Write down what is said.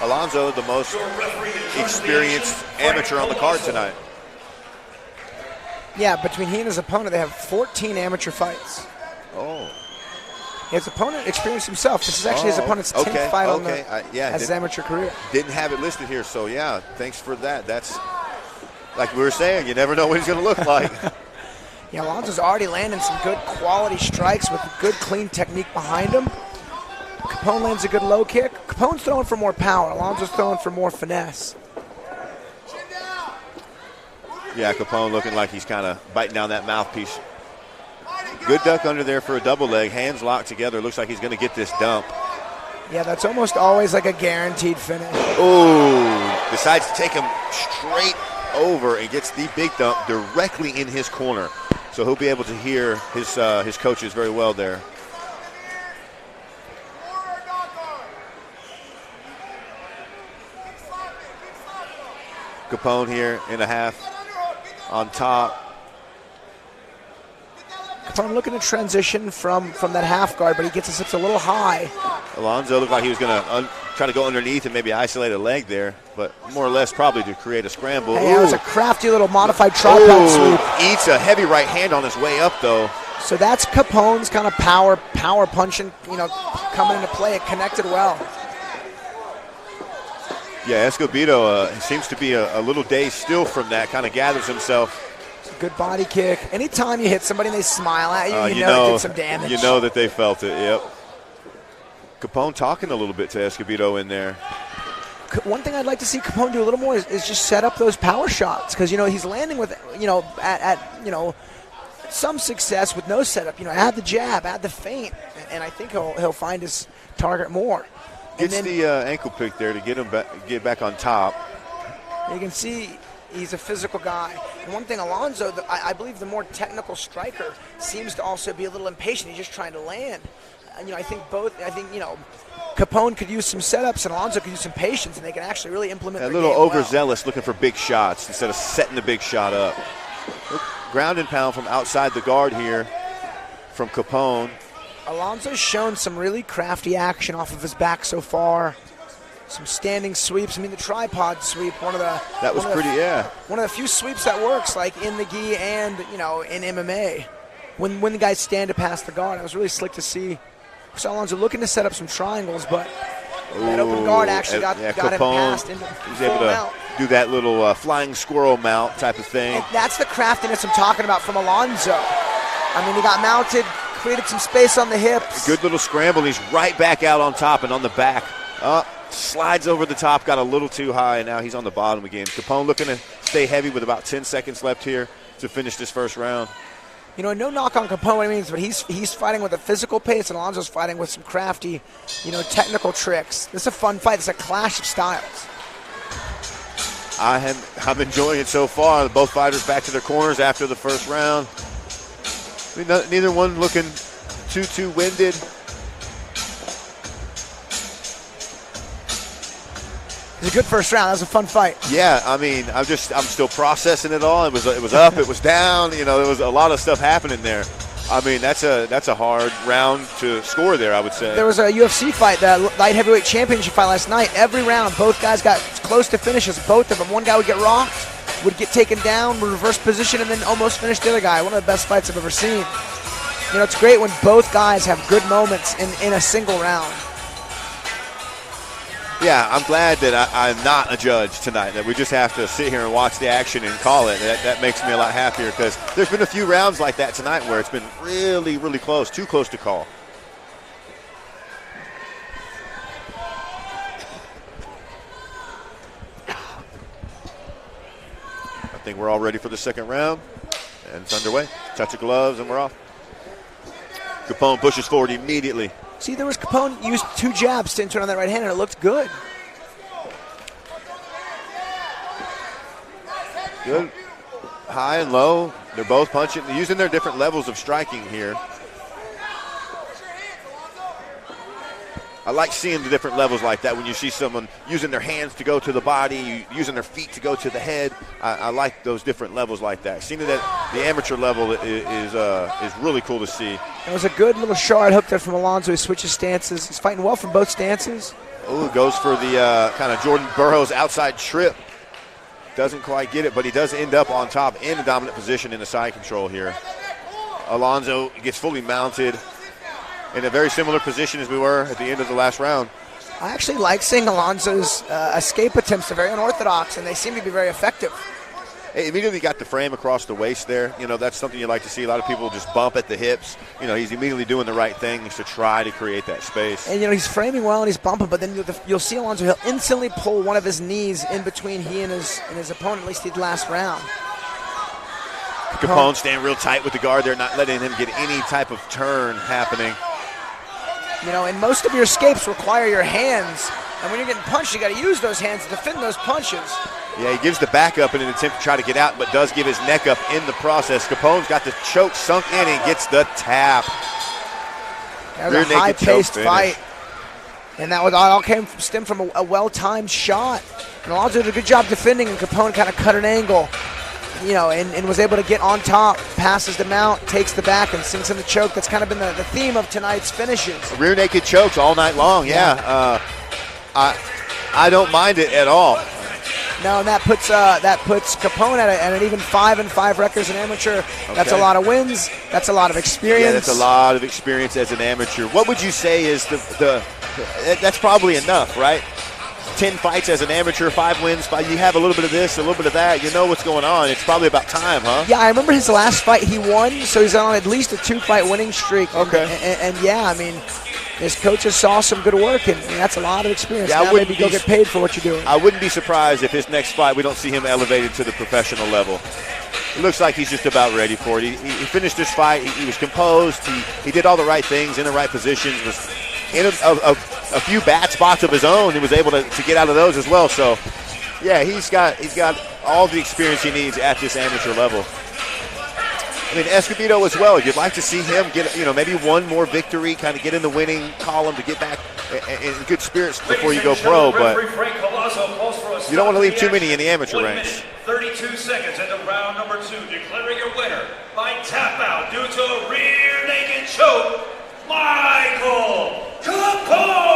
Alonso, the most experienced amateur on the card tonight. Yeah, between he and his opponent, they have 14 amateur fights. Oh. His opponent experienced himself. This is actually his opponent's 10th fight as his amateur career. Didn't have it listed here, so yeah, thanks for that. That's, like we were saying, you never know what he's going to look like. Yeah, Alonso's already landing some good quality strikes with good, clean technique behind him. Capone lands a good low kick. Capone's throwing for more power. Alonso's throwing for more finesse. Yeah, Capone looking like he's kind of biting down that mouthpiece. Good duck under there for a double leg. Hands locked together. Looks like he's going to get this dump. Yeah, that's almost always like a guaranteed finish. Oh, decides to take him straight over and gets the big dump directly in his corner. So he'll be able to hear his coaches very well there. Capone here in a half on top. Capone looking to transition from that half guard, but he gets his hips a little high. Alonso looked like he was going to try to go underneath and maybe isolate a leg there, but more or less probably to create a scramble. Hey, that was a crafty little modified tripod sweep. Eats a heavy right hand on his way up, though. So that's Capone's kind of power punching, coming into play. It connected well. Yeah, Escobedo seems to be a little dazed still from that, kind of gathers himself. It's a good body kick. Anytime you hit somebody and they smile at you, you know it did some damage. You know that they felt it, yep. Capone talking a little bit to Escobedo in there. One thing I'd like to see Capone do a little more is just set up those power shots, because he's landing with at some success with no setup. Add the jab, add the feint, and I think he'll find his target more. Gets the ankle pick there to get back on top. You can see he's a physical guy. And one thing, Alonso, I believe the more technical striker seems to also be a little impatient. He's just trying to land. I think Capone could use some setups and Alonso could use some patience, and they can actually really implement a their little game overzealous, looking for big shots instead of setting the big shot up. Ground and pound from outside the guard here from Capone. Alonso's shown some really crafty action off of his back so far. Some standing sweeps. The tripod sweep, one of the few sweeps that works, like in the gi and in MMA. When the guys stand to pass the guard, I was really slick to see. So Alonso looking to set up some triangles, but that open guard actually got him passed into he's able to mount. Do that little flying squirrel mount type of thing. And that's the craftiness I'm talking about from Alonso. He got mounted, created some space on the hips. Good little scramble. He's right back out on top and on the back. Slides over the top, got a little too high, and now he's on the bottom again. Capone looking to stay heavy with about 10 seconds left here to finish this first round. No knock on Capone, but he's fighting with a physical pace, and Alonso's fighting with some crafty, technical tricks. This is a fun fight. It's a clash of styles. I'm enjoying it so far. Both fighters back to their corners after the first round. Neither one looking too winded. It was a good first round. That was a fun fight. Yeah, I'm still processing it all. It was up, it was down. There was a lot of stuff happening there. That's a hard round to score there, I would say. There was a UFC fight, the light heavyweight championship fight last night. Every round, both guys got close to finishes. Both of them. One guy would get rocked, would get taken down, would reverse position, and then almost finish the other guy. One of the best fights I've ever seen. It's great when both guys have good moments in a single round. Yeah, I'm glad that I'm not a judge tonight, that we just have to sit here and watch the action and call it. That makes me a lot happier, because there's been a few rounds like that tonight where it's been really, really close, too close to call. I think we're all ready for the second round, and it's underway. Touch of gloves, and we're off. Capone pushes forward immediately. See, there was Capone used 2 jabs to turn on that right hand, and it looked good. Good. High and low. They're both punching, using their different levels of striking here. I like seeing the different levels like that when you see someone using their hands to go to the body, using their feet to go to the head. I like those different levels like that. Seeing it at the amateur level is really cool to see. That was a good little shard hook there from Alonso. He switches stances. He's fighting well from both stances. Ooh, goes for the kind of Jordan Burroughs outside trip. Doesn't quite get it, but he does end up on top in a dominant position in the side control here. Alonso gets fully mounted in a very similar position as we were at the end of the last round. I actually like seeing Alonso's escape attempts. They're very unorthodox, and they seem to be very effective. He immediately got the frame across the waist there. You know, that's something you like to see. A lot of people just bump at the hips. You know, he's immediately doing the right things to try to create that space. And, you know, he's framing well and he's bumping, but then you'll see Alonso, he'll instantly pull one of his knees in between he and his opponent, at least the last round. Capone staying real tight with the guard there, not letting him get any type of turn happening. You know, and most of your escapes require your hands. And when you're getting punched, you got to use those hands to defend those punches. Yeah, he gives the back up in an attempt to try to get out, but does give his neck up in the process. Capone's got the choke sunk in and gets the tap. That was a high-paced fight. And that was all stemmed from a well-timed shot. And Alonso did a good job defending, and Capone kind of cut an angle, you know, and was able to get on top, passes the mount, takes the back, and sinks in the choke. That's kind of been the theme of tonight's finishes. Rear naked chokes all night long, yeah. I don't mind it at all. No, and that puts Capone at an even 5-5 record as an amateur. Okay. That's a lot of wins. That's a lot of experience. Yeah, that's a lot of experience as an amateur. What would you say is that's probably enough, right? 10 fights as an amateur, 5 wins, 5. You have a little bit of this, a little bit of that. You know what's going on. It's probably about time, huh? Yeah, I remember his last fight he won, so he's on at least a 2-fight winning streak. Okay. And yeah, I mean, his coaches saw some good work, and that's a lot of experience. Yeah, now maybe go get paid for what you're doing. I wouldn't be surprised if his next fight we don't see him elevated to the professional level. It looks like he's just about ready for it. He finished this fight. He was composed. He did all the right things in the right positions. Was in a few bad spots of his own. He was able to get out of those as well. So, yeah, he's got all the experience he needs at this amateur level. I mean, Escobedo as well. You'd like to see him get, you know, maybe one more victory, kind of get in the winning column to get back in good spirits before you go pro. But you don't want to leave too many in the amateur ranks. 32 seconds into round number 2. Declaring your winner by tap out due to a rear naked choke, Michael Capone.